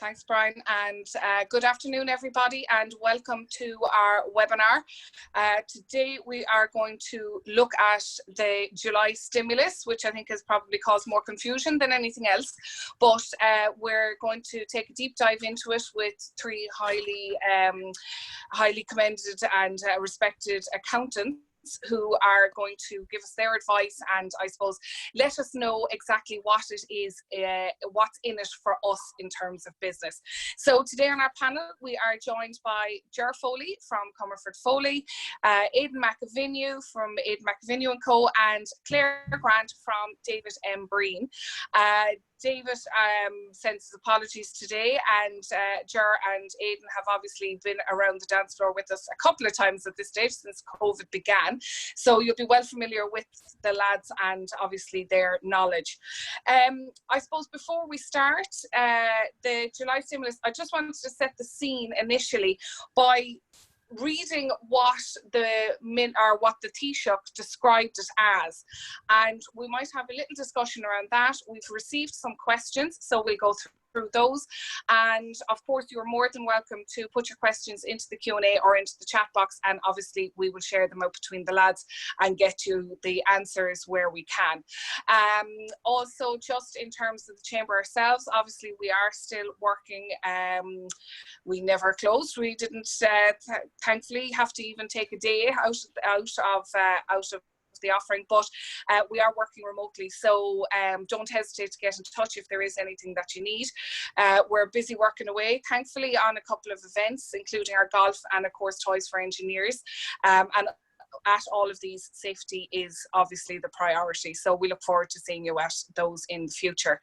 Thanks, Brian, and good afternoon, everybody, and welcome to our webinar. Today, we are going to look at the July stimulus, which I think has probably caused more confusion than anything else, but we're going to take a deep dive into it with three highly commended and respected accountants who are going to give us their advice and I suppose let us know exactly what it is, what's in it for us in terms of business. So today on our panel we are joined by Foley from Comerford Foley, Aidan McAvinue from Aidan McAvinue & Co, and Claire Grant from David M. Breen. David sends his apologies today, and Ger and Aidan have obviously been around the dance floor with us a couple of times at this stage since COVID began. So you'll be well familiar with the lads and obviously their knowledge. I suppose before we start the July stimulus, I just wanted to set the scene initially by reading what the Taoiseach described it as, and we might have a little discussion around that. We've received some questions, so we'll go through those, and of course you're more than welcome to put your questions into the Q&A or into the chat box, and obviously we will share them out between the lads and get you the answers where we can. Also, just in terms of the chamber ourselves, obviously we are still working. We never closed. We didn't thankfully have to even take a day out of the offering, but we are working remotely, so don't hesitate to get in touch if there is anything that you need. We're busy working away, thankfully, on a couple of events, including our golf and of course Toys for Engineers, and at all of these, safety is obviously the priority, so we look forward to seeing you at those in the future.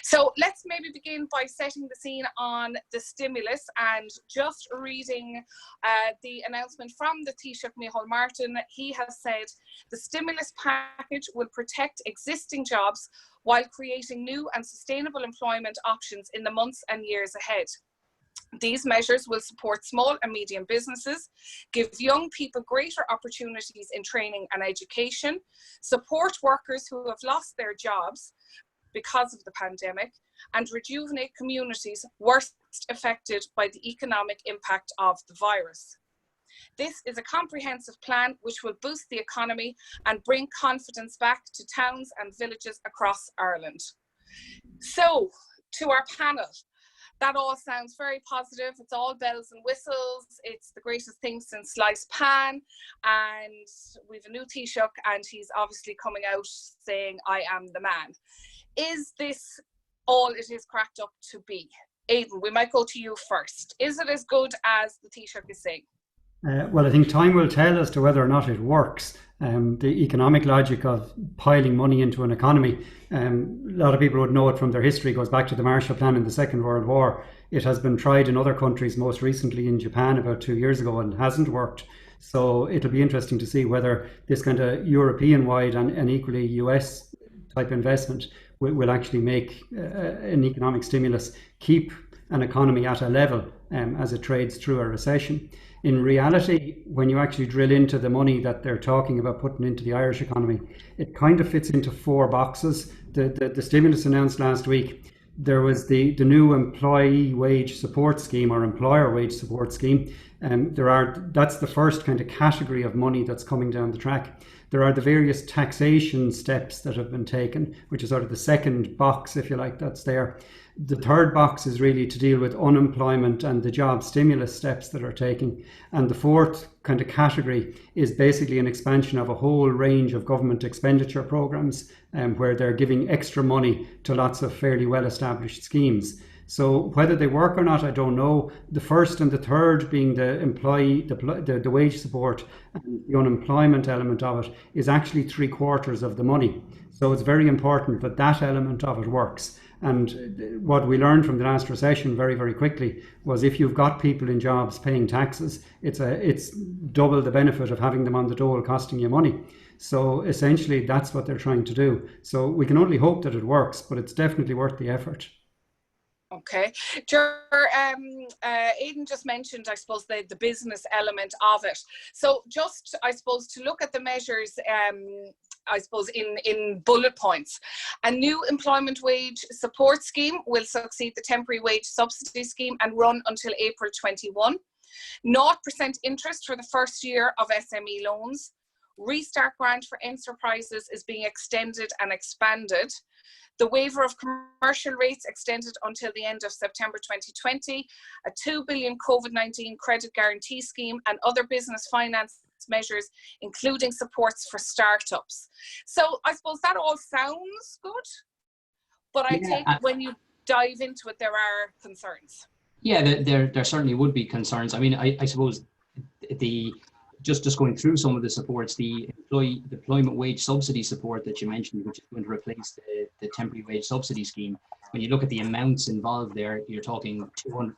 So let's maybe begin by setting the scene on the stimulus and just reading the announcement from the Taoiseach Micheál Martin. He has said the stimulus package will protect existing jobs while creating new and sustainable employment options in the months and years ahead. These measures will support small and medium businesses, give young people greater opportunities in training and education, support workers who have lost their jobs because of the pandemic, and rejuvenate communities worst affected by the economic impact of the virus. This is a comprehensive plan which will boost the economy and bring confidence back to towns and villages across Ireland. So, to our panel. That all sounds very positive. It's all bells and whistles. It's the greatest thing since sliced pan. And we've a new Taoiseach, and he's obviously coming out saying, I am the man. Is this all it is cracked up to be? Aidan, we might go to you first. Is it as good as the Taoiseach is saying? Well, I think time will tell as to whether or not it works. The economic logic of piling money into an economy, a lot of people would know it from their history, goes back to the Marshall Plan in the Second World War. It has been tried in other countries, most recently in Japan about 2 years ago, and hasn't worked. So it'll be interesting to see whether this kind of European-wide and equally US type investment will actually make an economic stimulus keep an economy at a level as it trades through a recession. In reality, when you actually drill into the money that they're talking about putting into the Irish economy, it kind of fits into four boxes. The stimulus announced last week, there was the new employee wage support scheme or employer wage support scheme. That's the first kind of category of money that's coming down the track. There are the various taxation steps that have been taken, which is sort of the second box, if you like, that's there. The third box is really to deal with unemployment and the job stimulus steps that are taking. And the fourth kind of category is basically an expansion of a whole range of government expenditure programs where they're giving extra money to lots of fairly well-established schemes. So whether they work or not, I don't know. The first and the third being the wage support and the unemployment element of it is actually 3/4 of the money. So it's very important that that element of it works. And what we learned from the last recession very, very quickly was if you've got people in jobs paying taxes, it's double the benefit of having them on the dole costing you money. So essentially that's what they're trying to do. So we can only hope that it works, but it's definitely worth the effort. Okay. Aidan just mentioned, I suppose, the business element of it. So just, I suppose, to look at the measures, I suppose, in bullet points. A new employment wage support scheme will succeed the temporary wage subsidy scheme and run until April 21. 0% interest for the first year of SME loans. Restart grant for enterprises is being extended and expanded. The waiver of commercial rates extended until the end of September 2020, a 2 billion COVID-19 credit guarantee scheme and other business finance measures, including supports for startups. So I suppose that all sounds good, but I take it when you dive into it, there are concerns. Yeah, there certainly would be concerns. I mean, I suppose just going through some of the supports, the employment wage subsidy support that you mentioned, which is going to replace the temporary wage subsidy scheme. When you look at the amounts involved there, you're talking 200.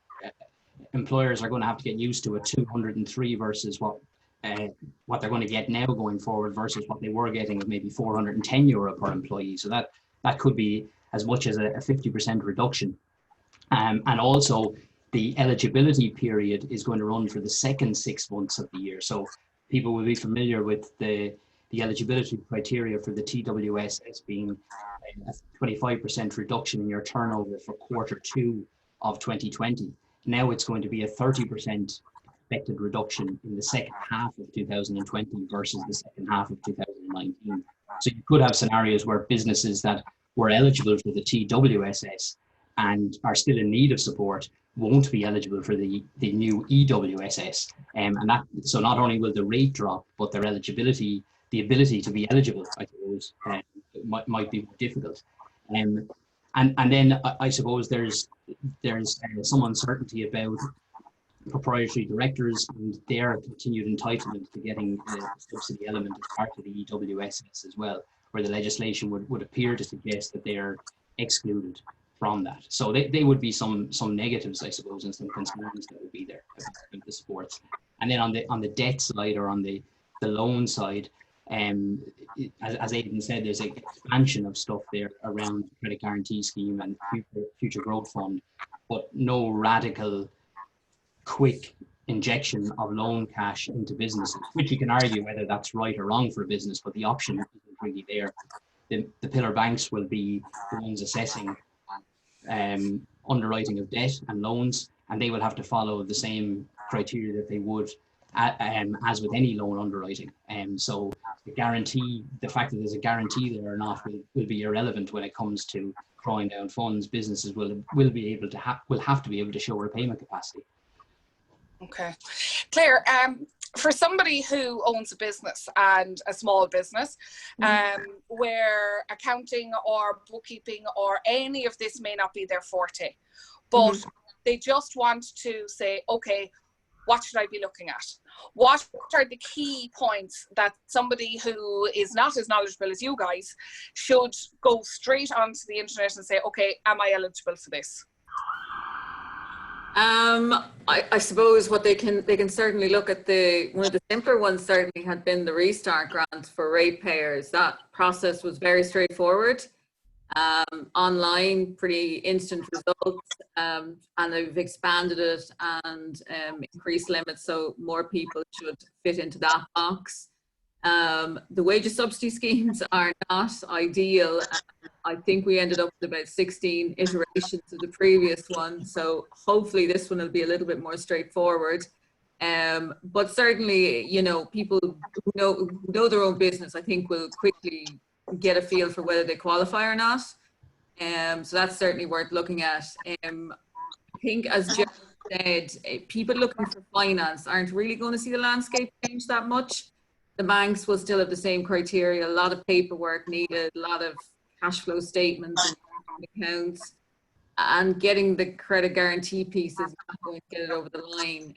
Employers are going to have to get used to a 203 versus what they're going to get now going forward versus what they were getting of maybe €410 per employee. So that could be as much as a 50% reduction, and also the eligibility period is going to run for the second 6 months of the year. So people will be familiar with the eligibility criteria for the TWSS being a 25% reduction in your turnover for Q2 of 2020. Now it's going to be a 30% expected reduction in the second half of 2020 versus the second half of 2019. So you could have scenarios where businesses that were eligible for the TWSS and are still in need of support won't be eligible for the new EWSS. And that, so not only will the rate drop, but their eligibility, the ability to be eligible, I suppose, might be more difficult. And then I suppose there's some uncertainty about proprietary directors and their continued entitlement to getting the subsidy element as part of the EWSS as well, where the legislation would appear to suggest that they are excluded from that. So they would be some negatives, I suppose, and some concerns that would be there about the supports. And then on the debt side, or on the loan side, as Aidan said, there's an expansion of stuff there around the credit guarantee scheme and future growth fund, but no radical quick injection of loan cash into businesses, which you can argue whether that's right or wrong for a business, but the option isn't really there. The pillar banks will be the ones assessing underwriting of debt and loans, and they will have to follow the same criteria that they would as with any loan underwriting. So the guarantee, the fact that there's a guarantee there or not will be irrelevant when it comes to drawing down funds. Businesses will be able to have to be able to show repayment capacity. Okay, Claire, for somebody who owns a business and a small business, where accounting or bookkeeping or any of this may not be their forte, but they just want to say, okay, what should I be looking at? What are the key points that somebody who is not as knowledgeable as you guys should go straight onto the internet and say, okay, am I eligible for this? I suppose what they can certainly look at, one of the simpler ones certainly had been the restart grant for ratepayers. That process was very straightforward, online, pretty instant results, and they've expanded it and increased limits so more people should fit into that box. The wages subsidy schemes are not ideal. I think we ended up with about 16 iterations of the previous one, so hopefully this one will be a little bit more straightforward. But certainly, you know, people who know their own business, I think, will quickly get a feel for whether they qualify or not. So that's certainly worth looking at. I think, as Joe said, people looking for finance aren't really going to see the landscape change that much. The banks will still have the same criteria, a lot of paperwork needed, a lot of cash flow statements and accounts, and getting the credit guarantee piece is not going to get it over the line.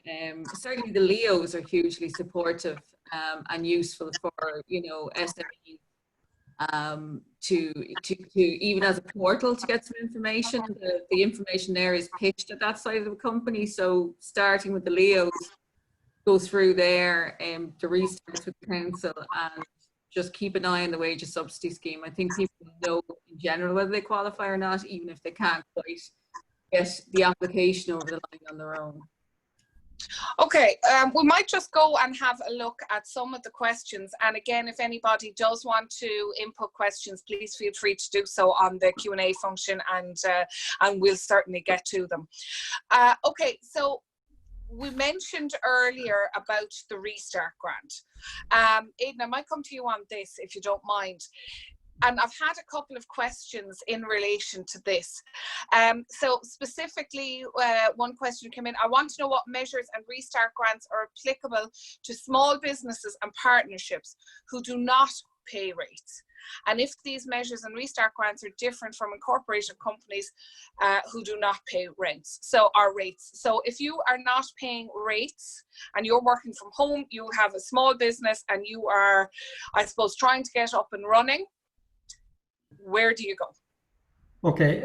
Certainly the LEOs are hugely supportive and useful for, you know, SMEs to even as a portal to get some information. The information there is pitched at that side of the company, so starting with the LEOs, go through there to restart with the council and just keep an eye on the wages subsidy scheme. I think people know in general whether they qualify or not, even if they can't quite get the application over the line on their own. Okay, we might just go and have a look at some of the questions. And again, if anybody does want to input questions, please feel free to do so on the Q&A function, and we'll certainly get to them. Okay, so we mentioned earlier about the Restart grant. Aidan, I might come to you on this if you don't mind. And I've had a couple of questions in relation to this. So specifically, one question came in. I want to know what measures and Restart grants are applicable to small businesses and partnerships who do not pay rates. And if these measures and Restart grants are different from incorporated companies who do not pay rates. So if you are not paying rates and you're working from home, you have a small business and you are, I suppose, trying to get up and running, where do you go? Okay,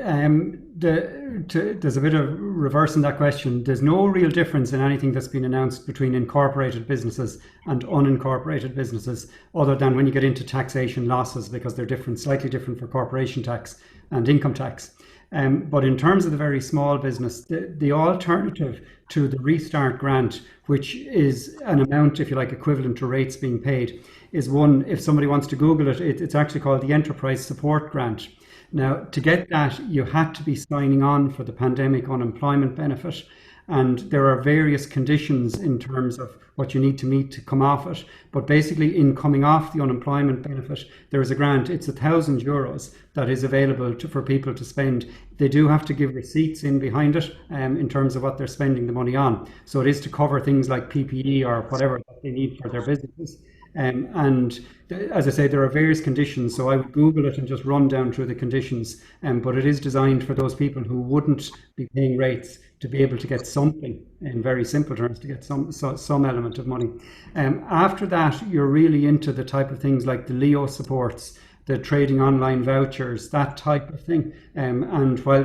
there's a bit of reverse in that question. There's no real difference in anything that's been announced between incorporated businesses and unincorporated businesses, other than when you get into taxation losses, because they're different, slightly different for corporation tax and income tax. But in terms of the very small business, the alternative to the Restart grant, which is an amount, if you like, equivalent to rates being paid, is one, if somebody wants to Google it, it's actually called the Enterprise Support Grant. Now, to get that, you had to be signing on for the pandemic unemployment benefit. And there are various conditions in terms of what you need to meet to come off it. But basically, in coming off the unemployment benefit, there is a grant. It's €1,000 that is available for people to spend. They do have to give receipts in behind it in terms of what they're spending the money on. So it is to cover things like PPE or whatever that they need for their businesses. And as I say, there are various conditions, so I would Google it and just run down through the conditions, but it is designed for those people who wouldn't be paying rates to be able to get something, in very simple terms, to get some element of money. After that, you're really into the type of things like the Leo supports, the trading online vouchers, that type of thing. And while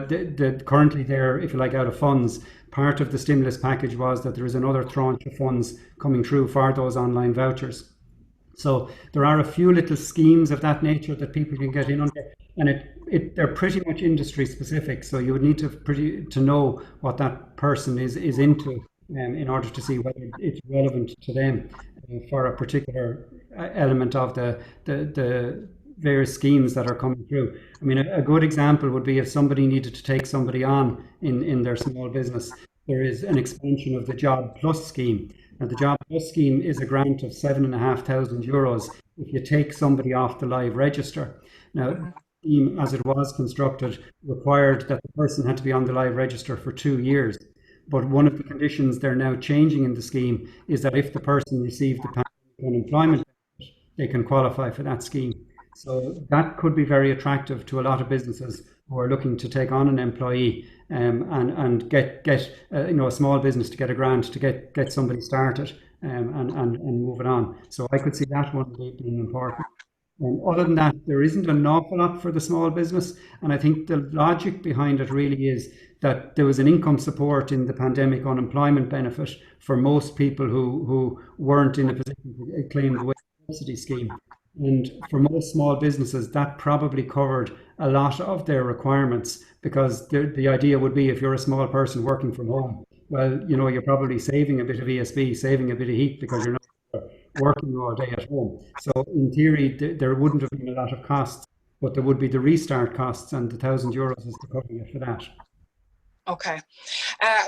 currently they're, if you like, out of funds, part of the stimulus package was that there is another tranche of funds coming through for those online vouchers. So there are a few little schemes of that nature that people can get in under, and they're pretty much industry specific. So you would need to know what that person is into in order to see whether it's relevant to them for a particular element of the various schemes that are coming through. I mean, a good example would be if somebody needed to take somebody on in their small business. There is an expansion of the Job Plus scheme. Now, the Job Plus scheme is a grant of €7,500 if you take somebody off the live register. Now, the scheme, as it was constructed, required that the person had to be on the live register for 2 years. But one of the conditions they're now changing in the scheme is that if the person received the unemployment benefit, they can qualify for that scheme. So that could be very attractive to a lot of businesses who are looking to take on an employee and get a small business to get a grant to get somebody started and move it on. So I could see that one being important. Other than that, there isn't an awful lot for the small business, and I think the logic behind it really is that there was an income support in the pandemic unemployment benefit for most people who weren't in a position to claim the wage subsidy scheme. And for most small businesses, that probably covered a lot of their requirements, because the idea would be if you're a small person working from home, well, you're probably saving a bit of ESB, saving a bit of heat because you're not working all day at home. So in theory, there wouldn't have been a lot of costs, but there would be the Restart costs, and the €1,000 is to cover it for that. Okay,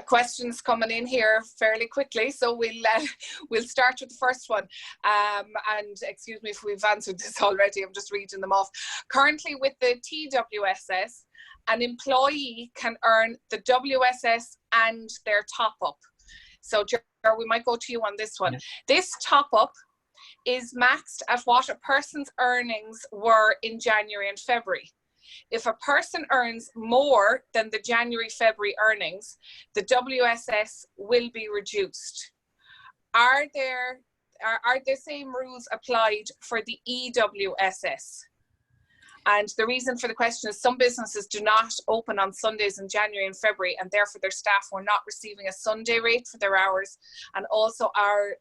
questions coming in here fairly quickly, so we'll start with the first one. And excuse me if we've answered this already, I'm just reading them off. Currently with the TWSS, an employee can earn the WSS and their top-up. So Ger, we might go to you on this one. Yeah. This top-up is maxed at what a person's earnings were in January and February. If a person earns more than the January-February earnings, the WSS will be reduced. Are the same rules applied for the EWSS? And the reason for the question is some businesses do not open on Sundays in January and February, and therefore their staff were not receiving a Sunday rate for their hours. And also our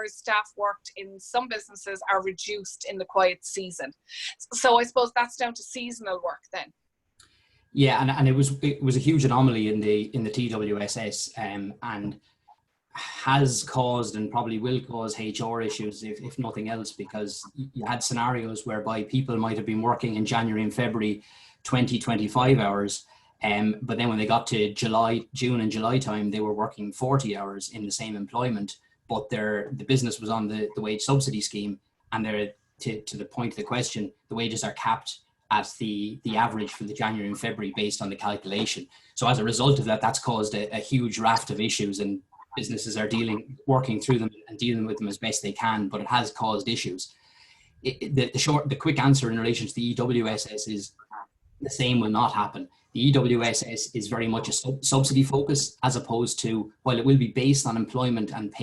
staff worked in some businesses are reduced in the quiet season. So I suppose that's down to seasonal work then. Yeah, and it was a huge anomaly in the TWSS, and has caused and probably will cause HR issues if nothing else, because you had scenarios whereby people might have been working in January and February 20-25 hours, but then when they got to June and July time, they were working 40 hours in the same employment, but the business was on the wage subsidy scheme, and they're to the point of the question, the wages are capped at the average for the January and February based on the calculation. So as a result of that, that's caused a huge raft of issues, and businesses are working through them and dealing with them as best they can, but it has caused issues. The quick answer in relation to the EWSS is the same will not happen. The EWSS is very much a subsidy focus, as opposed to, while it will be based on employment and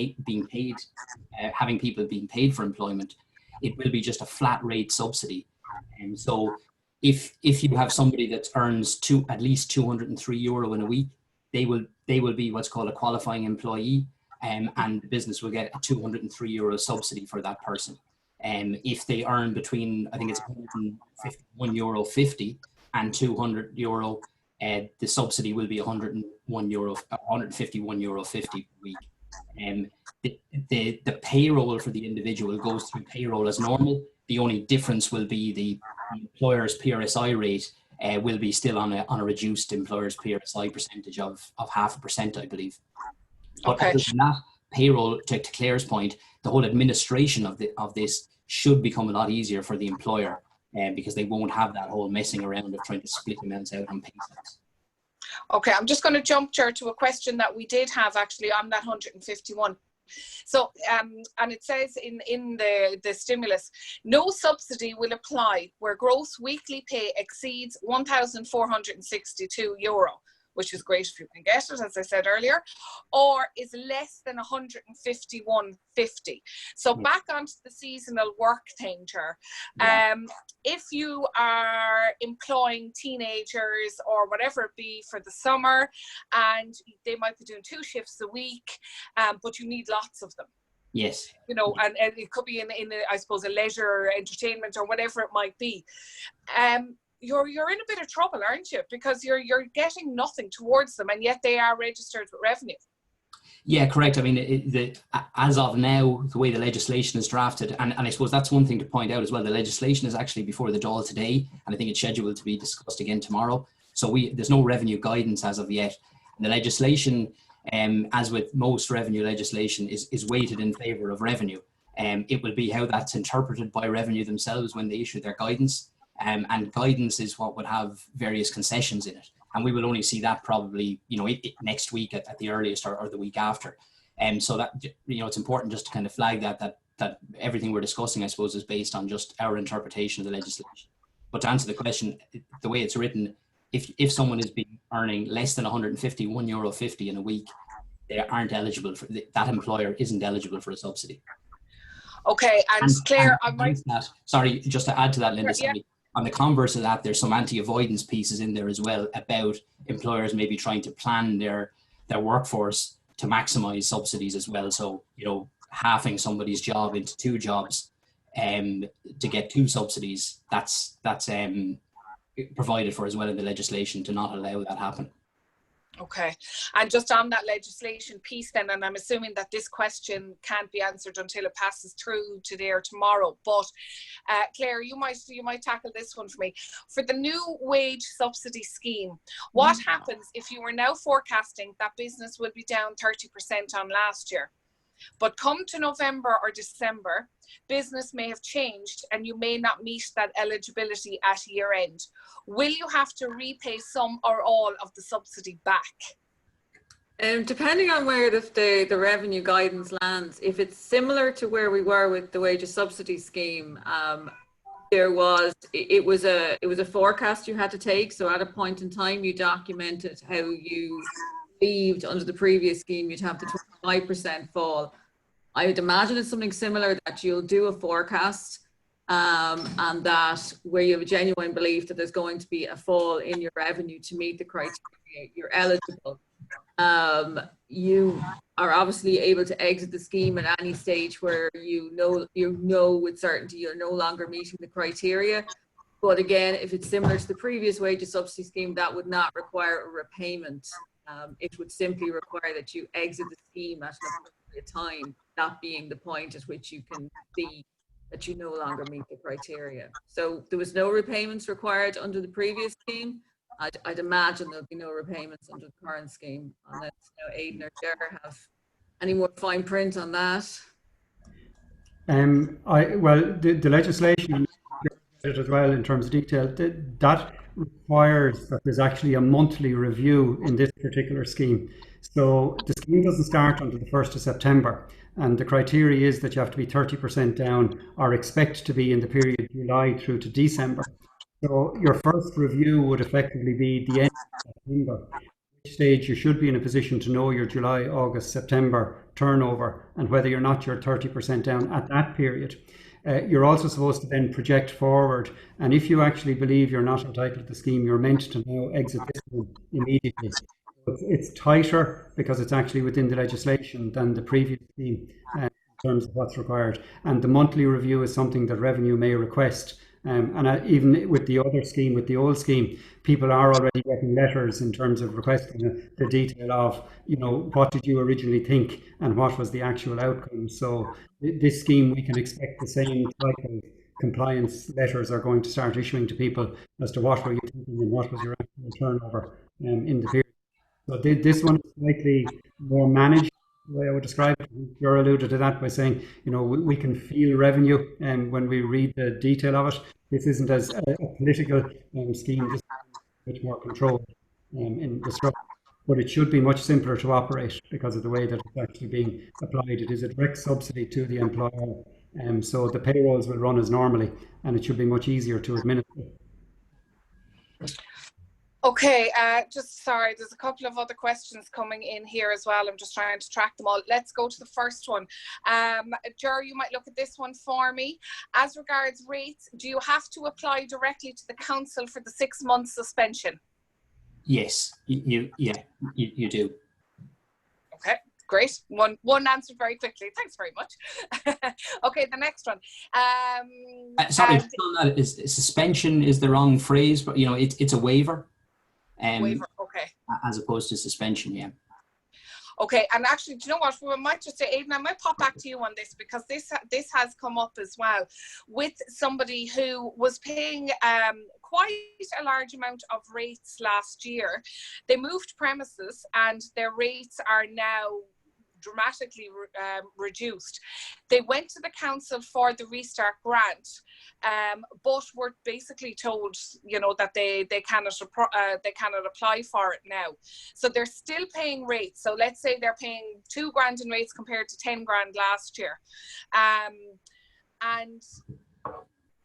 having people being paid for employment, it will be just a flat rate subsidy. And so if you have somebody that earns at least €203 in a week, they will be what's called a qualifying employee, and the business will get a €203 subsidy for that person. If they earn between, I think it's €151.50 and €200, the subsidy will be €151.50 per week. The payroll for the individual goes through payroll as normal. The only difference will be the employer's PRSI rate will be still on a reduced employer's PRSI percentage of 0.5%, I believe. But Okay. other than that, payroll, to Claire's point, the whole administration of this should become a lot easier for the employer, because they won't have that whole messing around of trying to split amounts out on pay slips. Okay, I'm just going to jump to a question that we did have actually on that 151. So, and it says in the stimulus, no subsidy will apply where gross weekly pay exceeds €1,462, which is great if you can get it, as I said earlier, or is less than €151.50. So back onto the seasonal work thing, Ger. If you are employing teenagers or whatever it be for the summer, and they might be doing 2 shifts a week, but you need lots of them. Yes. You know, and it could be in I suppose, a leisure entertainment or whatever it might be. You're in a bit of trouble, aren't you? Because you're getting nothing towards them, and yet they are registered with revenue. Yeah, correct. I mean, as of now, the way the legislation is drafted, and I suppose that's one thing to point out as well, the legislation is actually before the Dáil today, and I think it's scheduled to be discussed again tomorrow. So there's no revenue guidance as of yet. And the legislation, as with most revenue legislation, is weighted in favour of revenue. It will be how that's interpreted by revenue themselves when they issue their guidance. And guidance is what would have various concessions in it. And we will only see that probably, next week at the earliest, or the week after. So that, it's important just to kind of flag that everything we're discussing, I suppose, is based on just our interpretation of the legislation. But to answer the question, the way it's written, if someone is earning less than €151.50 in a week, they aren't eligible for that employer isn't eligible for a subsidy. Okay, and Claire, sorry, just to add to that, Linda, yeah. On the converse of that, there's some anti-avoidance pieces in there as well about employers maybe trying to plan their workforce to maximize subsidies as well. So, halving somebody's job into 2 jobs to get 2 subsidies, that's provided for as well in the legislation to not allow that happen. Okay, and just on that legislation piece then, and I'm assuming that this question can't be answered until it passes through today or tomorrow, but Claire, you might tackle this one for me. For the new wage subsidy scheme, what happens if you are now forecasting that business will be down 30% on last year, but come to November or December, business may have changed and you may not meet that eligibility at year end? Will you have to repay some or all of the subsidy back? Depending on where the revenue guidance lands, if it's similar to where we were with the wages subsidy scheme, it was a forecast you had to take. So at a point in time, you documented how you believed under the previous scheme you'd have the 25% fall. I would imagine it's something similar, that you'll do a forecast and that where you have a genuine belief that there's going to be a fall in your revenue to meet the criteria, you're eligible. You are obviously able to exit the scheme at any stage where you know with certainty you're no longer meeting the criteria. But again, if it's similar to the previous wages subsidy scheme, that would not require a repayment. It would simply require that you exit the scheme at an appropriate time, that being the point at which you can see that you no longer meet the criteria. So there was no repayments required under the previous scheme. I'd imagine there'll be no repayments under the current scheme, unless Aidan or Ger have any more fine print on that. Well, the legislation as well in terms of detail, that requires that there's actually a monthly review in this particular scheme. So the scheme doesn't start until the 1st of September, and the criteria is that you have to be 30% down or expect to be in the period July through to December. So your first review would effectively be the end of September, at which stage you should be in a position to know your July, August, September turnover and whether you're not your 30% down at that period. You're also supposed to then project forward, and if you actually believe you're not entitled to the scheme, you're meant to now exit this one immediately. It's tighter because it's actually within the legislation than the previous scheme in terms of what's required. And the monthly review is something that Revenue may request. And even with the other scheme, with the old scheme, people are already getting letters in terms of requesting the detail of, what did you originally think and what was the actual outcome. So this scheme, we can expect the same type of compliance letters are going to start issuing to people as to what were you thinking and what was your actual turnover in the period. So this one is slightly more managed, the way I would describe it. You're alluded to that by saying, we can feel revenue when we read the detail of it. This isn't as a political scheme, just a bit more control in the structure. But it should be much simpler to operate because of the way that it's actually being applied. It is a direct subsidy to the employer. So the payrolls will run as normally, and it should be much easier to administer. Okay, just sorry, there's a couple of other questions coming in here as well. I'm just trying to track them all. Let's go to the first one. Ger, you might look at this one for me. As regards rates, do you have to apply directly to the council for the 6-month suspension? Yes, you do. Okay, great. One answered very quickly. Thanks very much. Okay, the next one. Sorry, suspension is the wrong phrase, but it's a waiver. Waiver, okay. As opposed to suspension, yeah. Okay, and actually, do you know what? We might just say, Aidan, I might pop back to you on this because this has come up as well with somebody who was paying quite a large amount of rates last year. They moved premises and their rates are now dramatically reduced. They went to the council for the restart grant, but were basically told, that they cannot apply for it now. So they're still paying rates. So let's say they're paying $2,000 in rates compared to 10 grand last year. And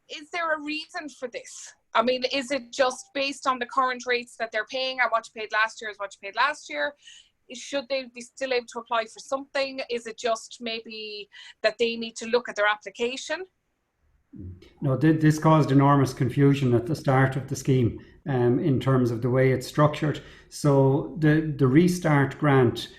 is there a reason for this? I mean, is it just based on the current rates that they're paying, and what you paid last year is what you paid last year? Should they be still able to apply for something? Is it just maybe that they need to look at their application? No, this caused enormous confusion at the start of the scheme in terms of the way it's structured. So the restart grant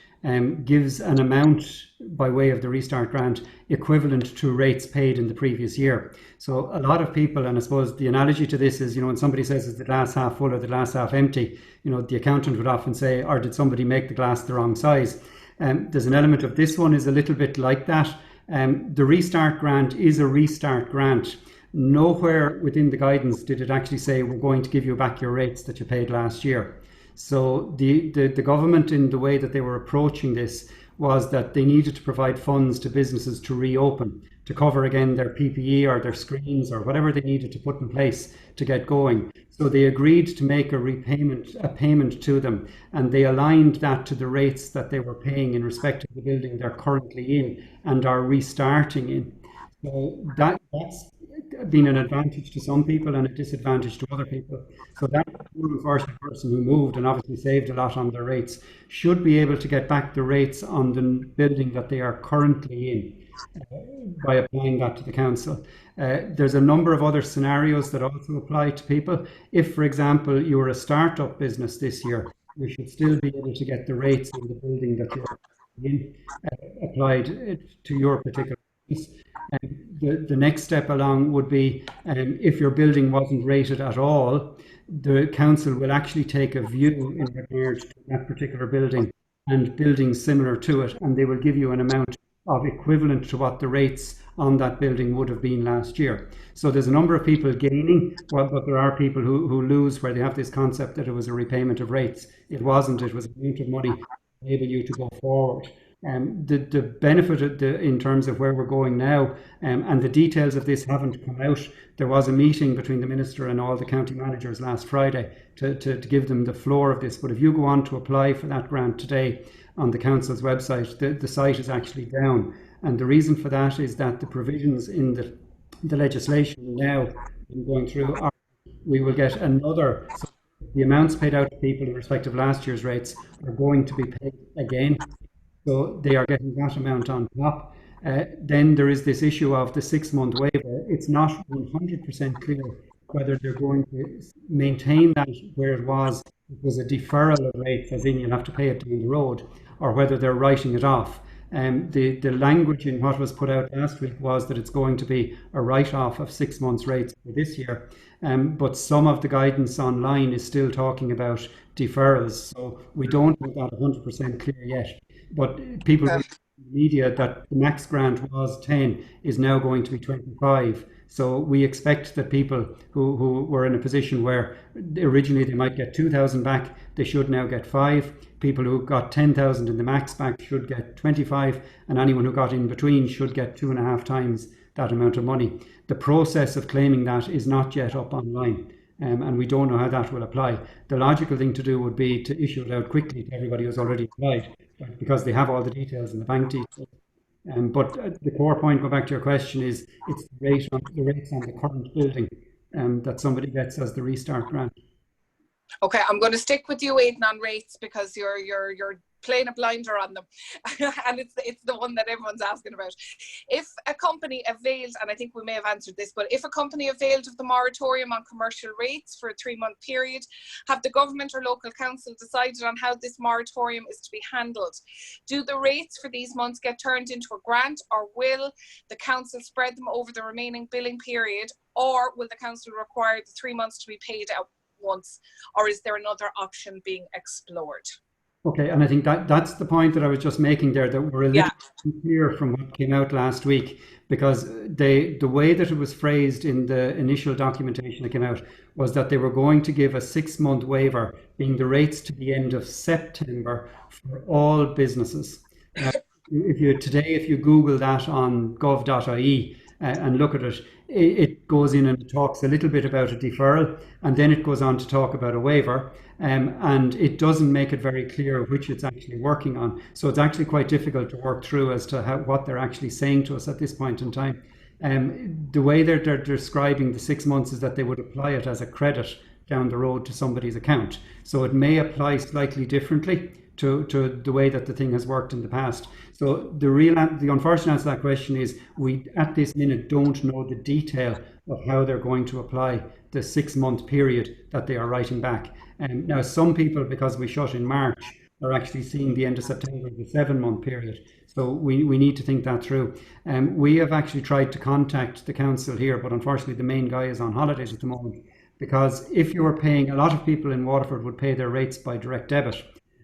gives an amount by way of the restart grant equivalent to rates paid in the previous year. So a lot of people, and I suppose the analogy to this is, when somebody says is the glass half full or the glass half empty, the accountant would often say, or did somebody make the glass the wrong size? There's an element of this one is a little bit like that. The restart grant is a restart grant. Nowhere within the guidance did it actually say we're going to give you back your rates that you paid last year. So the government, in the way that they were approaching this, was that they needed to provide funds to businesses to reopen, to cover again their PPE or their screens or whatever they needed to put in place to get going. So they agreed to make a payment to them, and they aligned that to the rates that they were paying in respect of the building they're currently in and are restarting in. So that's been an advantage to some people and a disadvantage to other people. So that poor unfortunate person who moved and obviously saved a lot on their rates should be able to get back the rates on the building that they are currently in by applying that to the council. There's a number of other scenarios that also apply to people. If, for example, you're a startup business this year, you should still be able to get the rates in the building that you're in applied to your particular business. the next step along would be if your building wasn't rated at all, the council will actually take a view in regard to that particular building and buildings similar to it, and they will give you an amount of equivalent to what the rates on that building would have been last year. So there's a number of people gaining, but there are people who lose, where they have this concept that it was a repayment of rates. It wasn't. It was a amount of money to enable you to go forward. The benefit in terms of where we're going now, and the details of this haven't come out. There was a meeting between the Minister and all the county managers last Friday to give them the floor of this. But if you go on to apply for that grant today on the council's website, the site is actually down. And the reason for that is that the provisions in the legislation now going through are, we will get another, so the amounts paid out to people in respect of last year's rates are going to be paid again. So they are getting that amount on top. Then there is this issue of the 6-month waiver. It's not 100% clear whether they're going to maintain that where it was a deferral of rates, as in you'll have to pay it down the road, or whether they're writing it off. The language in what was put out last week was that it's going to be a write-off of 6 months' rates for this year. But some of the guidance online is still talking about deferrals. So we don't have that 100% clear yet. But people in the media that the max grant was 10 is now going to be 25. So we expect that people who were in a position where originally they might get 2,000 back, they should now get 5. People who got 10,000 in the max back should get 25, and anyone who got in between should get 2.5 times that amount of money. The process of claiming that is not yet up online, and we don't know how that will apply. The logical thing to do would be to issue it out quickly to everybody who's already applied, because they have all the details and the bank details. But the core point, go back to your question, is it's the rates on the current building that somebody gets as the restart grant. Okay, I'm going to stick with you, Aidan, on rates, because you're playing a blinder on them, and it's the one that everyone's asking about. If a company avails, and I think we may have answered this, but if a company availed of the moratorium on commercial rates for a 3-month period, have the government or local council decided on how this moratorium is to be handled? Do the rates for these months get turned into a grant, or will the council spread them over the remaining billing period, or will the council require the 3 months to be paid out once, or is there another option being explored? Okay, and I think that's the point that I was just making there, that we're a little unclear from what came out last week, because the way that it was phrased in the initial documentation that came out was that they were going to give a 6-month waiver, being the rates to the end of September for all businesses. If you Google that on gov.ie and look at it, it goes in and talks a little bit about a deferral, and then it goes on to talk about a waiver, and it doesn't make it very clear which it's actually working on. So it's actually quite difficult to work through as to what they're actually saying to us at this point in time. The way they're describing the 6 months is that they would apply it as a credit down the road to somebody's account. So it may apply slightly differently to the way that the thing has worked in the past. So the unfortunate answer to that question is we at this minute don't know the detail of how they're going to apply the 6-month period that they are writing back. And now some people, because we shut in March, are actually seeing the end of September as the 7-month period. So we need to think that through. We have actually tried to contact the council here, but unfortunately the main guy is on holidays at the moment, because if you were paying, a lot of people in Waterford would pay their rates by direct debit.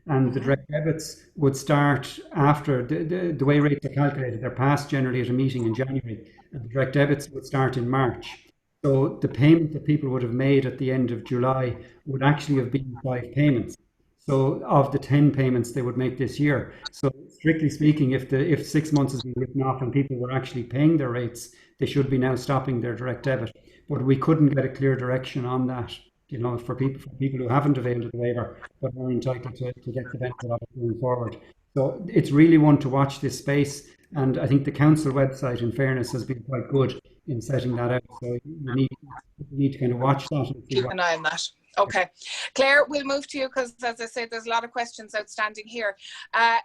And the direct debits would start after the way rates are calculated. They're passed generally at a meeting in January, and the direct debits would start in March. So the payment that people would have made at the end of July would actually have been 5 payments. So of the 10 payments they would make this year. So strictly speaking, if 6 months has been written off and people were actually paying their rates, they should be now stopping their direct debit. But we couldn't get a clear direction on that, for people who haven't availed of the waiver but are entitled to get the benefit of it going forward. So it's really one to watch this space, and I think the council website, in fairness, has been quite good in setting that out. So you need to kind of watch that and see keep an eye on that. Okay, Claire, we'll move to you, because as I said, there's a lot of questions outstanding here.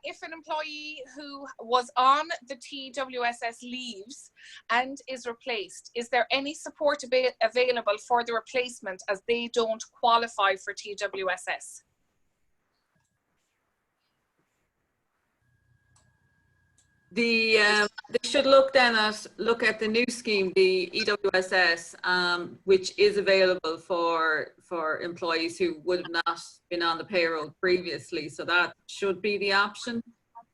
If an employee who was on the TWSS leaves and is replaced, is there any support available for the replacement, as they don't qualify for TWSS? They should look at the new scheme, the EWSS, which is available for employees who would have not been on the payroll previously. So that should be the option.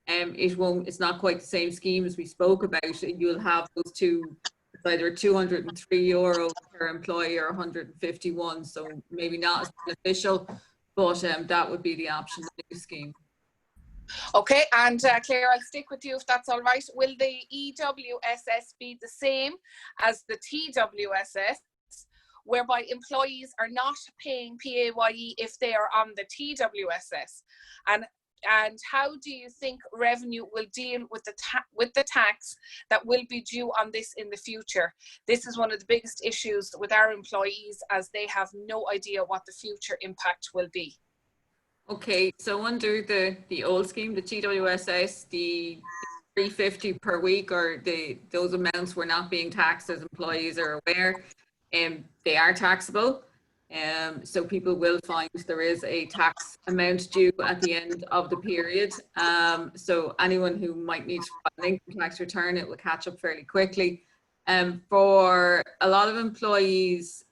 It's not quite the same scheme as we spoke about. You'll have those two, it's either €203 per employee or 151. So maybe not as beneficial, but that would be the option, the new scheme. Okay, and Claire, I'll stick with you if that's all right. Will the EWSS be the same as the TWSS, whereby employees are not paying PAYE if they are on the TWSS? And how do you think revenue will deal with the tax that will be due on this in the future? This is one of the biggest issues with our employees, as they have no idea what the future impact will be. Okay, so under the old scheme, the TWSS, the $350 per week, or those amounts were not being taxed, as employees are aware, and they are taxable. So people will find there is a tax amount due at the end of the period. So anyone who might need to file an income tax return, it will catch up fairly quickly. For a lot of employees,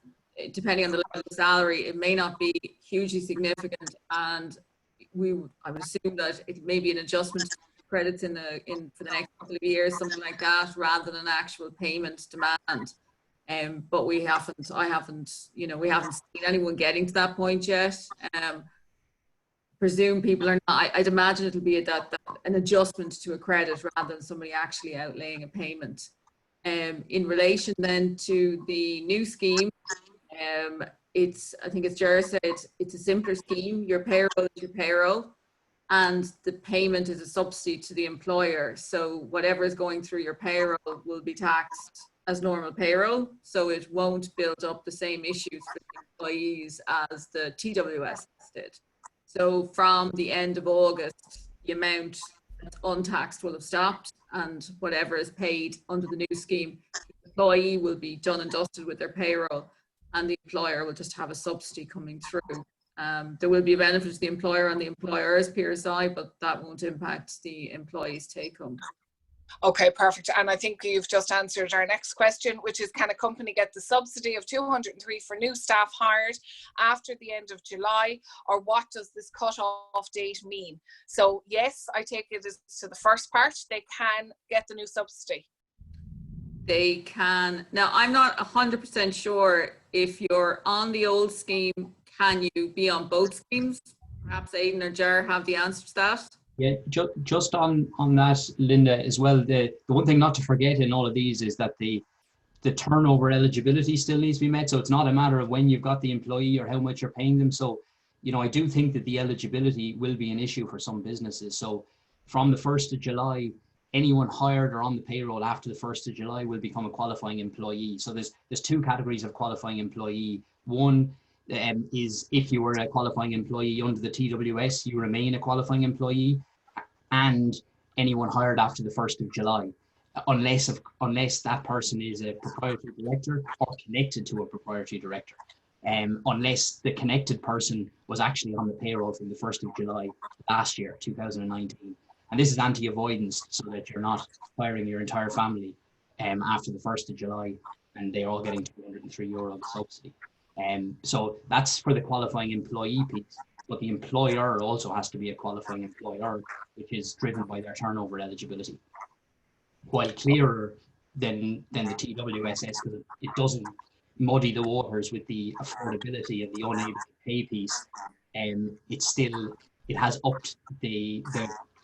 depending on the level of salary, it may not be hugely significant, and I would assume that it may be an adjustment to credits for the next couple of years, something like that, rather than an actual payment demand. But we haven't seen anyone getting to that point yet. Presume people are not. I'd imagine it'll be an adjustment to a credit rather than somebody actually outlaying a payment. In relation then to the new scheme, I think as Ger said, it's a simpler scheme. Your payroll is your payroll, and the payment is a subsidy to the employer. So whatever is going through your payroll will be taxed as normal payroll. So it won't build up the same issues for the employees as the TWSS did. So from the end of August, the amount that's untaxed will have stopped, and whatever is paid under the new scheme, the employee will be done and dusted with their payroll, and the employer will just have a subsidy coming through. There will be a benefit to the employer and the employer's PSI, but that won't impact the employee's take home. Okay, perfect. And I think you've just answered our next question, which is, can a company get the subsidy of 203 for new staff hired after the end of July, or what does this cut-off date mean? So yes, I take it as to the first part, they can get the new subsidy. They can. Now, I'm not 100% sure if you're on the old scheme, can you be on both schemes? Perhaps Aidan or Ger have the answer to that. Yeah, just on that, Linda, as well, the one thing not to forget in all of these is that the turnover eligibility still needs to be met. So it's not a matter of when you've got the employee or how much you're paying them. So, I do think that the eligibility will be an issue for some businesses. So from the 1st of July, anyone hired or on the payroll after the 1st of July will become a qualifying employee. So there's two categories of qualifying employee. One is if you were a qualifying employee under the TWS, you remain a qualifying employee, and anyone hired after the 1st of July, unless that person is a proprietary director or connected to a proprietary director, unless the connected person was actually on the payroll from the 1st of July last year, 2019. And this is anti-avoidance, so that you're not hiring your entire family after the 1st of July and they're all getting €203 subsidy. So that's for the qualifying employee piece, but the employer also has to be a qualifying employer, which is driven by their turnover eligibility. While clearer than the TWSS, because it doesn't muddy the waters with the affordability and the unable to pay piece, it has upped the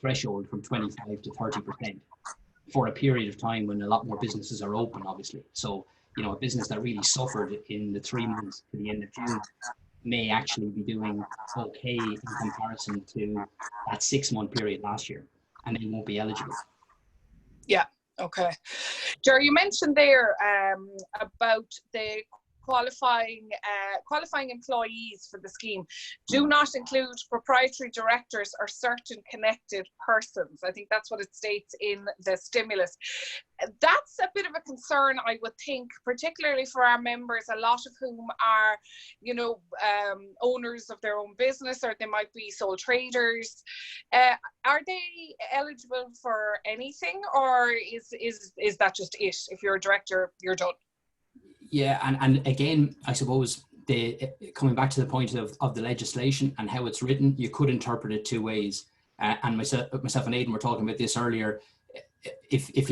threshold from 25 to 30% for a period of time when a lot more businesses are open, obviously. So, a business that really suffered in the 3 months to the end of June may actually be doing okay in comparison to that 6-month period last year, and they won't be eligible. Yeah, okay. Ger, you mentioned there about the qualifying employees for the scheme do not include proprietary directors or certain connected persons. I think that's what it states in the stimulus. That's a bit of a concern, I would think, particularly for our members, a lot of whom are, you know, owners of their own business, or they might be sole traders. Are they eligible for anything, or is that just it? If you're a director, you're done. Yeah, and again, I suppose coming back to the point of the legislation and how it's written, you could interpret it two ways. And myself and Aidan were talking about this earlier. If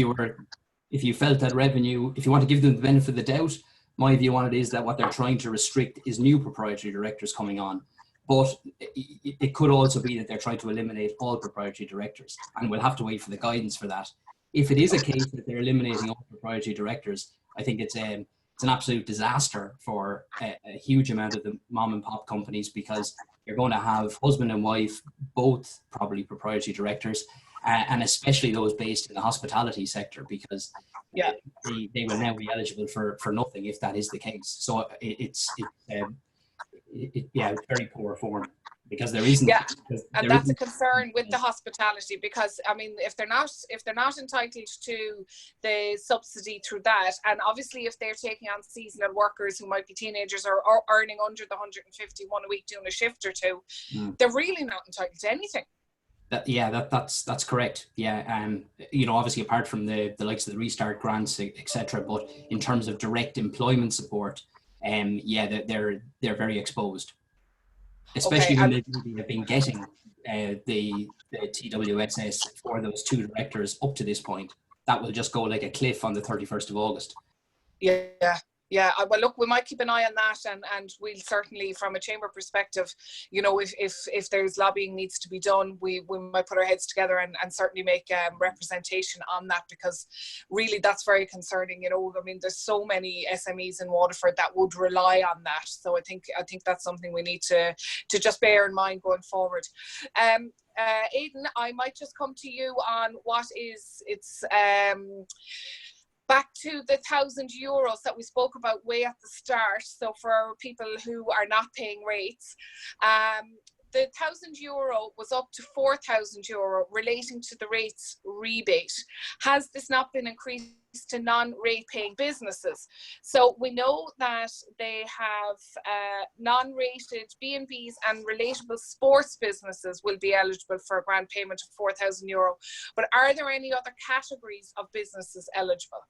you felt that revenue, if you want to give them the benefit of the doubt, my view on it is that what they're trying to restrict is new proprietary directors coming on. But it could also be that they're trying to eliminate all proprietary directors, and we'll have to wait for the guidance for that. If it is a case that they're eliminating all proprietary directors, I think it's an absolute disaster for a huge amount of the mom and pop companies, because you're going to have husband and wife, both probably proprietary directors, and especially those based in the hospitality sector, because they will now be eligible for nothing if that is the case. So it's very poor form, because there isn't. Yeah, and that's a concern with the hospitality, because I mean, if they're not entitled to the subsidy through that, and obviously if they're taking on seasonal workers who might be teenagers or earning under the 151 a week doing a shift or two, they're really not entitled to anything. That's correct. Yeah, you know, obviously apart from the likes of the Restart grants, etc. But in terms of direct employment support, they're very exposed, especially when they have been getting the TWSS for those two directors up to this point. That will just go like a cliff on the 31st of August. Yeah, well, look, we might keep an eye on that, and we'll certainly, from a chamber perspective, you know, if there's lobbying needs to be done, we might put our heads together and certainly make representation on that, because really that's very concerning. You know, I mean, there's so many SMEs in Waterford that would rely on that, so I think that's something we need to just bear in mind going forward. Aidan, I might just come to you on what is back to the €1,000 that we spoke about way at the start. So for people who are not paying rates, the €1,000 was up to €4,000 relating to the rates rebate. Has this not been increased to non-rate paying businesses? So we know that they have non-rated B&Bs and relatable sports businesses will be eligible for a grant payment of €4,000. But are there any other categories of businesses eligible?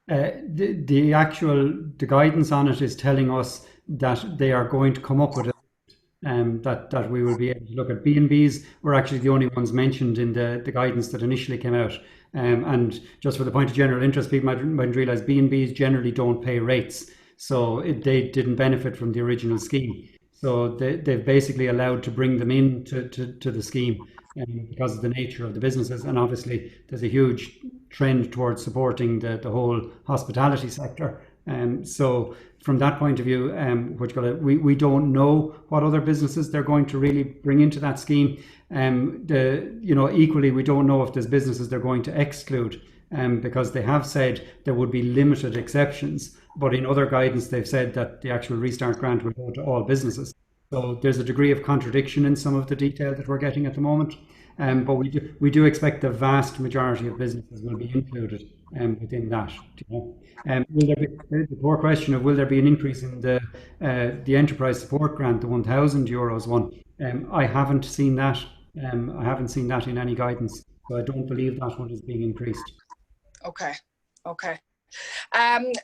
The guidance on it is telling us that they are going to come up with it, that we will be able to look at. B&Bs were actually the only ones mentioned in the guidance that initially came out. And just for the point of general interest, people might realise B&Bs generally don't pay rates, so they didn't benefit from the original scheme. So they've basically allowed to bring them in to the scheme because of the nature of the businesses. And obviously there's a huge trend towards supporting the whole hospitality sector. So from that point of view, we don't know what other businesses they're going to really bring into that scheme. Equally, we don't know if there's businesses they're going to exclude, because they have said there would be limited exceptions. But in other guidance, they've said that the actual Restart grant will go to all businesses. So there's a degree of contradiction in some of the detail that we're getting at the moment. But we do expect the vast majority of businesses will be included within that. Will there be the poor question of will there be an increase in the enterprise support grant, the €1,000 one? I haven't seen that. I haven't seen that in any guidance, so I don't believe that one is being increased. Okay.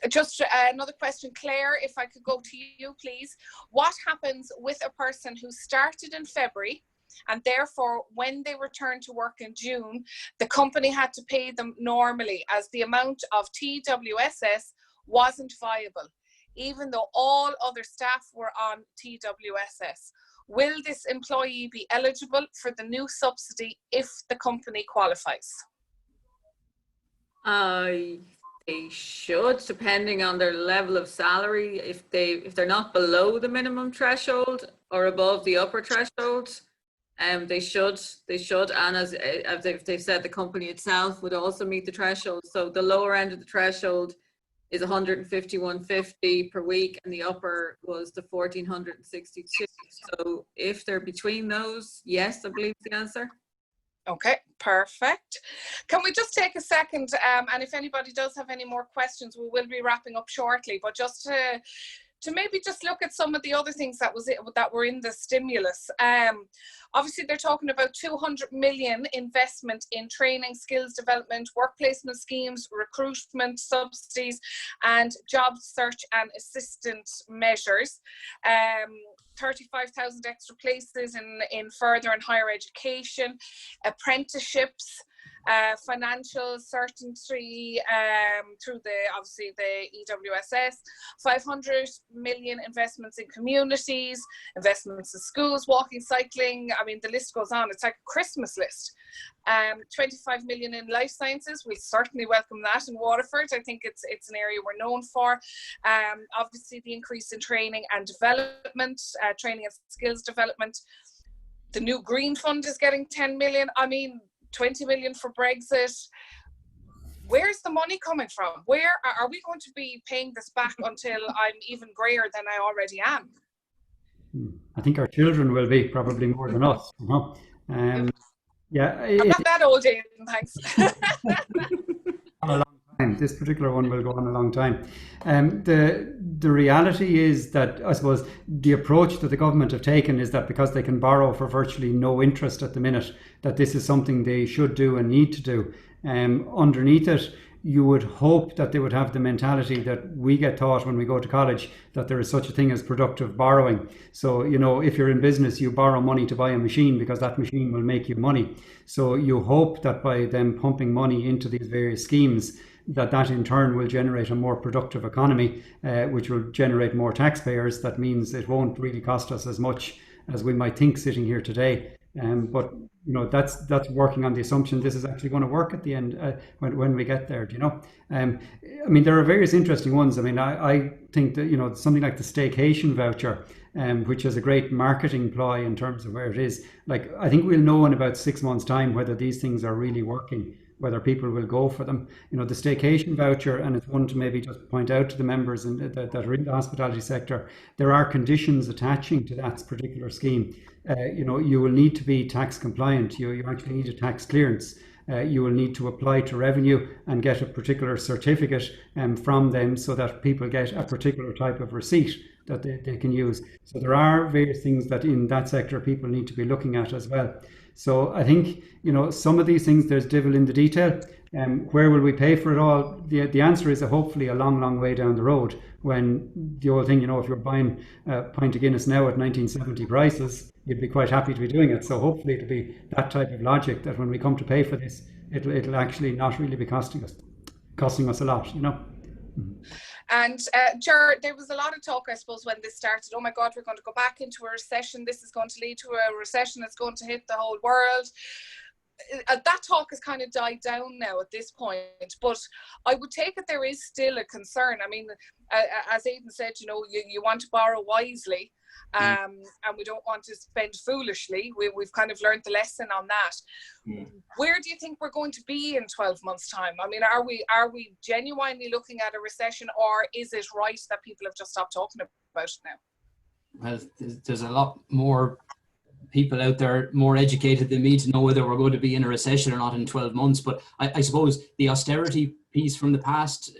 Just another question, Claire, if I could go to you, please. What happens with a person who started in February and therefore when they return to work in June, the company had to pay them normally as the amount of TWSS wasn't viable, even though all other staff were on TWSS? Will this employee be eligible for the new subsidy if the company qualifies? They should, depending on their level of salary. If they're not below the minimum threshold or above the upper threshold, they should. And as they've said, the company itself would also meet the threshold. So the lower end of the threshold is 151.50 per week, and the upper was the 1,462. So if they're between those, yes, I believe the answer. Okay, perfect. Can we just take a second, and if anybody does have any more questions, we will be wrapping up shortly, but just to maybe just look at some of the other things that were in the stimulus. Obviously, they're talking about 200 million investment in training, skills development, work placement schemes, recruitment subsidies, and job search and assistance measures. 35,000 extra places in further and higher education, apprenticeships, financial certainty through obviously the EWSS, 500 million investments in communities, investments in schools, walking, cycling. I mean, the list goes on. It's like a Christmas list. 25 million in life sciences. We certainly welcome that in Waterford. I think it's an area we're known for. Obviously, the increase in training and development, training and skills development. The new Green Fund is getting 10 million. I mean, 20 million for Brexit. Where's the money coming from? Where are we going to be paying this back until I'm even greyer than I already am? I think our children will be, probably more than us. You know? Yeah, I'm not that old, Aidan, thanks. On a long time. This particular one will go on a long time. The reality is that, I suppose, the approach that the government have taken is that because they can borrow for virtually no interest at the minute, that this is something they should do and need to do. Underneath it, you would hope that they would have the mentality that we get taught when we go to college, that there is such a thing as productive borrowing. So, you know, if you're in business, you borrow money to buy a machine because that machine will make you money. So you hope that by them pumping money into these various schemes, that in turn will generate a more productive economy, which will generate more taxpayers. That means it won't really cost us as much as we might think sitting here today. But you know, that's working on the assumption this is actually going to work at the end when we get there. Do you know? I mean, there are various interesting ones. I mean, I think that, you know, something like the staycation voucher, which is a great marketing ploy in terms of where it is. Like, I think we'll know in about 6 months' time whether these things are really working, whether people will go for them. You know, the staycation voucher, and it's one to maybe just point out to the members that are in the hospitality sector, there are conditions attaching to that particular scheme. You know, you will need to be tax compliant. You actually need a tax clearance. You will need to apply to revenue and get a particular certificate from them so that people get a particular type of receipt that they can use. So there are various things that in that sector people need to be looking at as well. So I think, you know, some of these things, there's devil in the detail. Where will we pay for it all? The answer is hopefully a long, long way down the road, when the old thing, you know, if you're buying a pint of Guinness now at 1970 prices, you'd be quite happy to be doing it. So hopefully it'll be that type of logic that when we come to pay for this, it'll actually not really be costing us a lot, you know. And Ger, there was a lot of talk, I suppose, when this started. Oh my God, we're going to go back into a recession. This is going to lead to a recession that's going to hit the whole world. That talk has kind of died down now at this point, but I would take it there is still a concern. I mean, as Aidan said, you know, you want to borrow wisely, and we don't want to spend foolishly. We've kind of learned the lesson on that. Where do you think we're going to be in 12 months' time? I mean, are we genuinely looking at a recession, or is it right that people have just stopped talking about it now? Well, there's a lot more people out there more educated than me to know whether we're going to be in a recession or not in 12 months. But I suppose the austerity piece from the past,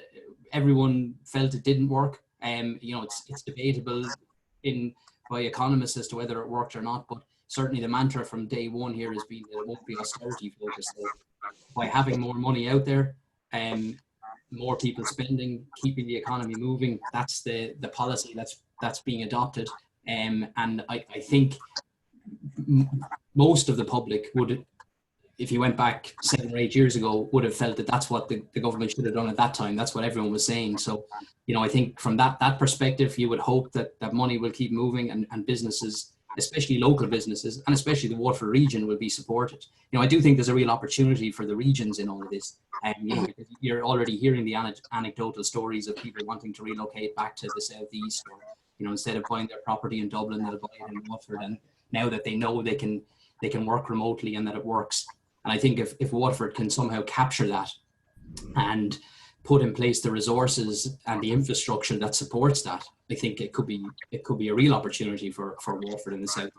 everyone felt it didn't work. You know, it's debatable by economists as to whether it worked or not. But certainly the mantra from day one here has been that it won't be austerity focused. So by having more money out there, more people spending, keeping the economy moving, that's the policy that's being adopted. And I think most of the public would, if you went back 7 or 8 years ago, would have felt that that's what the government should have done at that time. That's what everyone was saying. So, you know, I think from that perspective, you would hope that money will keep moving and businesses, especially local businesses, and especially the Waterford region, will be supported. You know, I do think there's a real opportunity for the regions in all of this. You know, because you're already hearing the anecdotal stories of people wanting to relocate back to the southeast, or, you know, instead of buying their property in Dublin, they'll buy it in Waterford. And now that they know they can work remotely and that it works. And I think if Waterford can somehow capture that and put in place the resources and the infrastructure that supports that, I think it could be a real opportunity for Waterford in the south.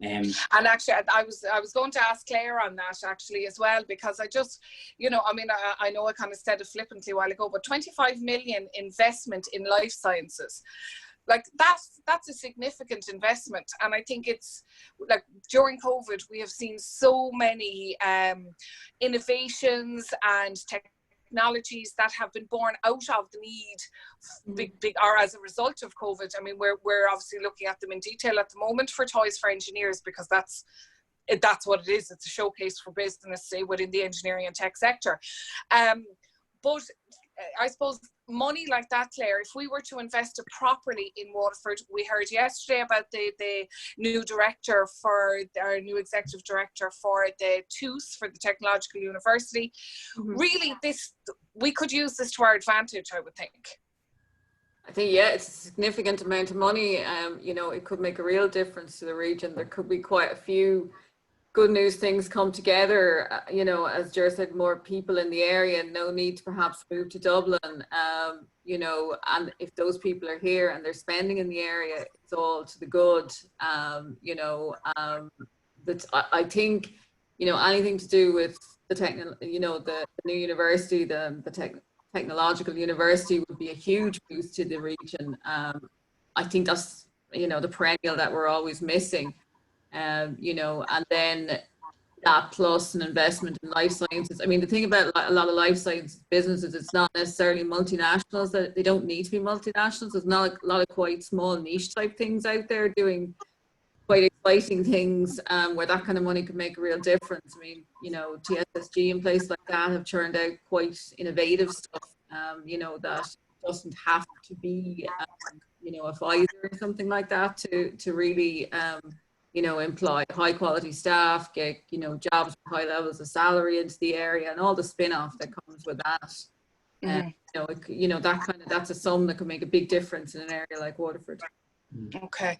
And actually, I was going to ask Claire on that actually as well, because I just, you know, I mean, I know I kind of said it flippantly a while ago, but 25 million investment in life sciences, like that's a significant investment. And I think it's like during COVID, we have seen so many innovations and technologies that have been born out of the need, or as a result of COVID. I mean, we're obviously looking at them in detail at the moment for Toys for Engineers, because that's what it is. It's a showcase for business, say, within the engineering and tech sector. But I suppose money like that, Claire, if we were to invest it properly in Waterford, we heard yesterday about the new executive director for the TUS, for the Technological University. Really, we could use this to our advantage, I would think. I think, yeah, it's a significant amount of money. You know, it could make a real difference to the region. There could be quite a few good news things come together. You know, as Ger said, more people in the area, no need to perhaps move to Dublin. You know, and if those people are here and they're spending in the area, it's all to the good. You know, I think, you know, anything to do with the new university, the technological university would be a huge boost to the region. I think that's, you know, the perennial that we're always missing. You know, and then that plus an investment in life sciences. I mean, the thing about a lot of life science businesses, it's not necessarily multinationals, that they don't need to be multinationals. There's not a lot of quite small niche type things out there doing quite exciting things where that kind of money could make a real difference. I mean, you know, TSSG and places like that have churned out quite innovative stuff, you know, that doesn't have to be, you know, a Pfizer or something like that to really, you know, employ high quality staff, get, you know, jobs with high levels of salary into the area, and all the spin-off that comes with that. You know, that's a sum that could make a big difference in an area like Waterford. Okay,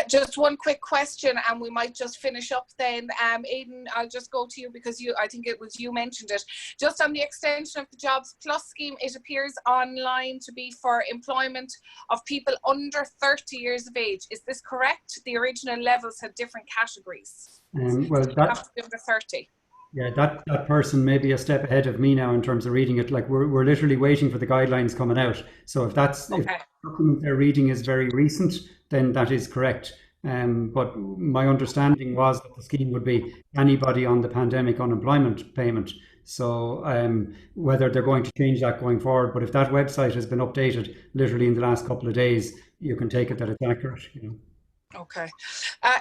just one quick question, and we might just finish up then. Aidan, I'll just go to you, because I think it was you mentioned it. Just on the extension of the Jobs Plus scheme, it appears online to be for employment of people under 30 years of age. Is this correct? The original levels had different categories. Well, so that under 30. Yeah, that person may be a step ahead of me now in terms of reading it. Like we're literally waiting for the guidelines coming out. So if their reading is very recent, then that is correct. But my understanding was that the scheme would be anybody on the pandemic unemployment payment. So whether they're going to change that going forward, but if that website has been updated literally in the last couple of days, you can take it that it's accurate, you know. Okay.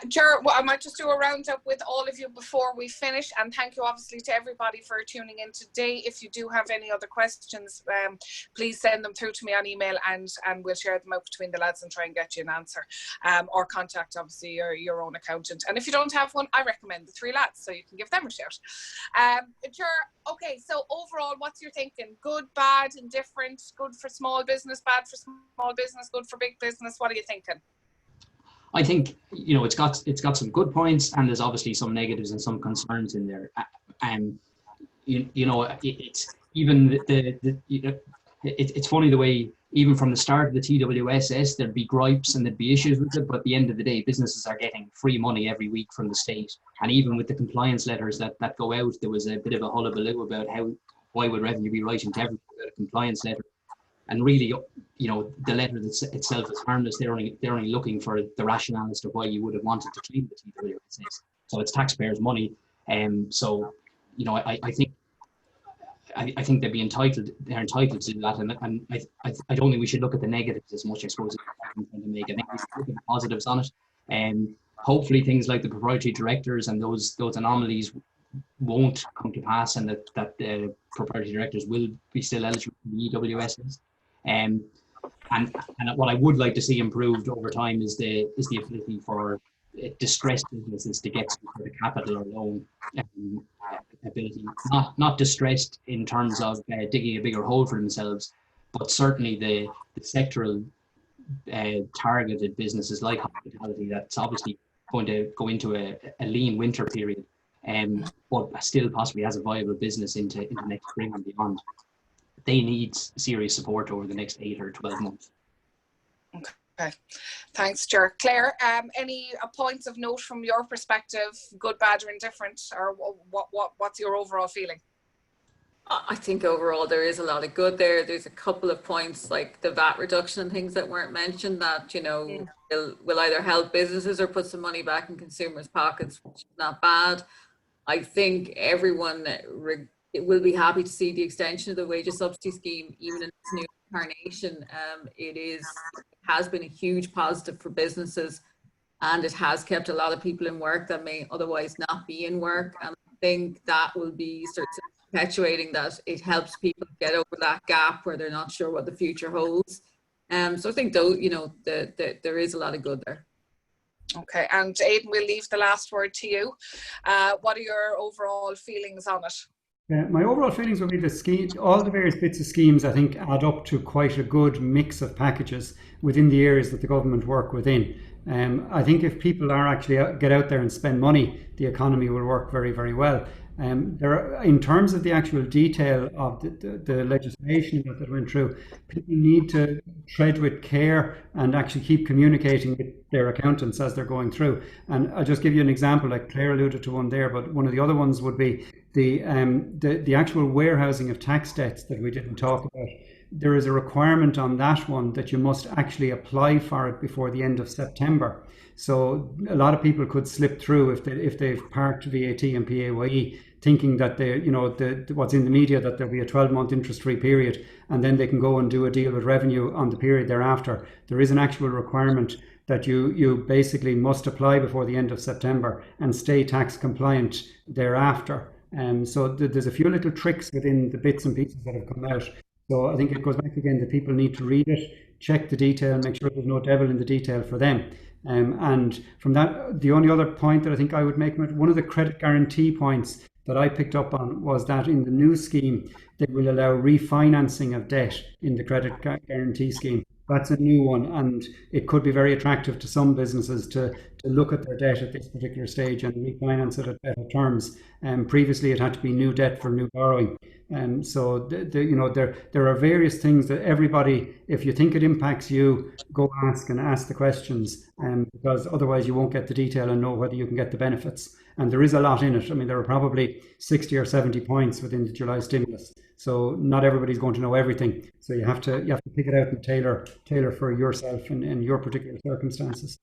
Ger, well, I might just do a roundup with all of you before we finish, and thank you obviously to everybody for tuning in today. If you do have any other questions, please send them through to me on email, and we'll share them out between the lads and try and get you an answer, or contact obviously your own accountant. And if you don't have one, I recommend the three lads, so you can give them a shout. Ger, okay, so overall, what's your thinking? Good, bad, indifferent, good for small business, bad for small business, good for big business? What are you thinking? I think, you know, it's got some good points, and there's obviously some negatives and some concerns in there. You know, it's even it's funny the way, even from the start of the TWSS, there'd be gripes and there'd be issues with it, but at the end of the day, businesses are getting free money every week from the state. And even with the compliance letters that go out, there was a bit of a hullabaloo about why would revenue be writing to everyone about a compliance letter. And really, you know, the letter itself is harmless. They're only looking for the rationale as to why you would have wanted to claim the TWSS. So it's taxpayers' money. So, you know, I think they'd be entitled. They're entitled to that, and I don't think we should look at the negatives as much. I suppose I think we should look at the positives on it. Hopefully, things like the proprietary directors and those anomalies won't come to pass, and that the proprietary directors will be still eligible for the EWSS. And what I would like to see improved over time is the ability for distressed businesses to get some sort of capital or loan ability. Not distressed in terms of digging a bigger hole for themselves, but certainly the sectoral targeted businesses like hospitality that's obviously going to go into a lean winter period, but still possibly has a viable business into next spring and beyond. they need serious support over the next 8 or 12 months. Okay, thanks, Ger. Claire, any points of note from your perspective, good, bad, or indifferent, or what's your overall feeling? I think overall there is a lot of good there. There's a couple of points like the VAT reduction and things that weren't mentioned that, you know, will either help businesses or put some money back in consumers' pockets, which is not bad. I think everyone will be happy to see the extension of the wages subsidy scheme, even in its new incarnation. It has been a huge positive for businesses, and it has kept a lot of people in work that may otherwise not be in work. And I think that will be sort of perpetuating that. It helps people get over that gap where they're not sure what the future holds. So I think, though, you know, there is a lot of good there. Okay, and Aidan, we'll leave the last word to you. What are your overall feelings on it? My overall feelings would be the scheme, all the various bits of schemes, I think, add up to quite a good mix of packages within the areas that the government work within. I think if people are actually get out there and spend money, the economy will work very, very well. In terms of the actual detail of the legislation that went through, people need to tread with care and actually keep communicating with their accountants as they're going through. And I'll just give you an example, like Claire alluded to one there, but one of the other ones would be the actual warehousing of tax debts that we didn't talk about. There is a requirement on that one that you must actually apply for it before the end of September. So a lot of people could slip through if they've parked VAT and PAYE, thinking that what's in the media, that there'll be a 12-month interest-free period, and then they can go and do a deal with revenue on the period thereafter. There is an actual requirement that you basically must apply before the end of September and stay tax compliant thereafter. So there's a few little tricks within the bits and pieces that have come out. So I think it goes back again that people need to read it, check the detail, make sure there's no devil in the detail for them. And from that, the only other point that I think I would make, one of the credit guarantee points that I picked up on was that in the new scheme, they will allow refinancing of debt in the credit guarantee scheme. That's a new one, and it could be very attractive to some businesses to look at their debt at this particular stage and refinance it at better terms. Previously, it had to be new debt for new borrowing. So there are various things that everybody, if you think it impacts you, go ask the questions, because otherwise you won't get the detail and know whether you can get the benefits. And there is a lot in it. I mean, there are probably 60 or 70 points within the July stimulus. So not everybody's going to know everything. So you have to pick it out and tailor for yourself and your particular circumstances.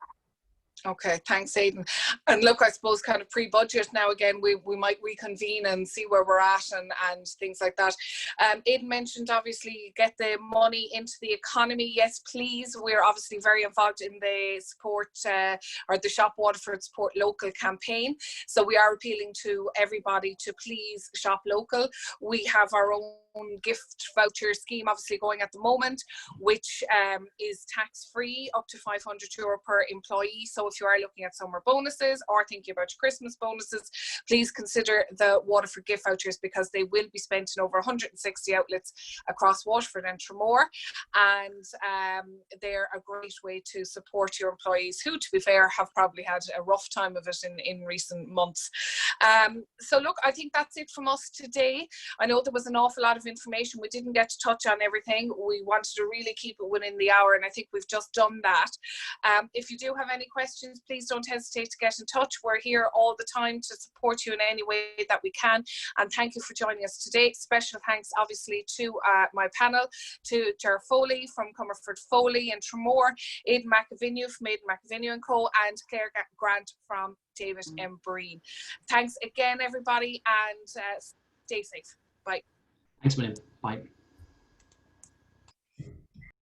Okay, thanks, Aidan. And look, I suppose kind of pre-budget now again, we might reconvene and see where we're at and things like that. Aidan mentioned obviously get the money into the economy. Yes, please. We're obviously very involved in the support or the Shop Waterford Support Local campaign. So we are appealing to everybody to please shop local. We have our own gift voucher scheme obviously going at the moment, which is tax-free up to €500 per employee. So if you are looking at summer bonuses or thinking about your Christmas bonuses, please consider the Waterford gift vouchers, because they will be spent in over 160 outlets across Waterford and Tramore, and they're a great way to support your employees who, to be fair, have probably had a rough time of it in recent months. So look, I think that's it from us today. I know there was an awful lot of information. We didn't get to touch on everything. We wanted to really keep it within the hour, and I think we've just done that. If you do have any questions, please don't hesitate to get in touch. We're here all the time to support you in any way that we can, and thank you for joining us today. Special thanks obviously to my panel, to Ger Foley from Comerford Foley and Tramore, Aidan McAvinue from Aidan McAvinue & Co, and Claire Grant from David M. Breen. Thanks again, everybody, and stay safe. Bye. Thanks, William. Bye.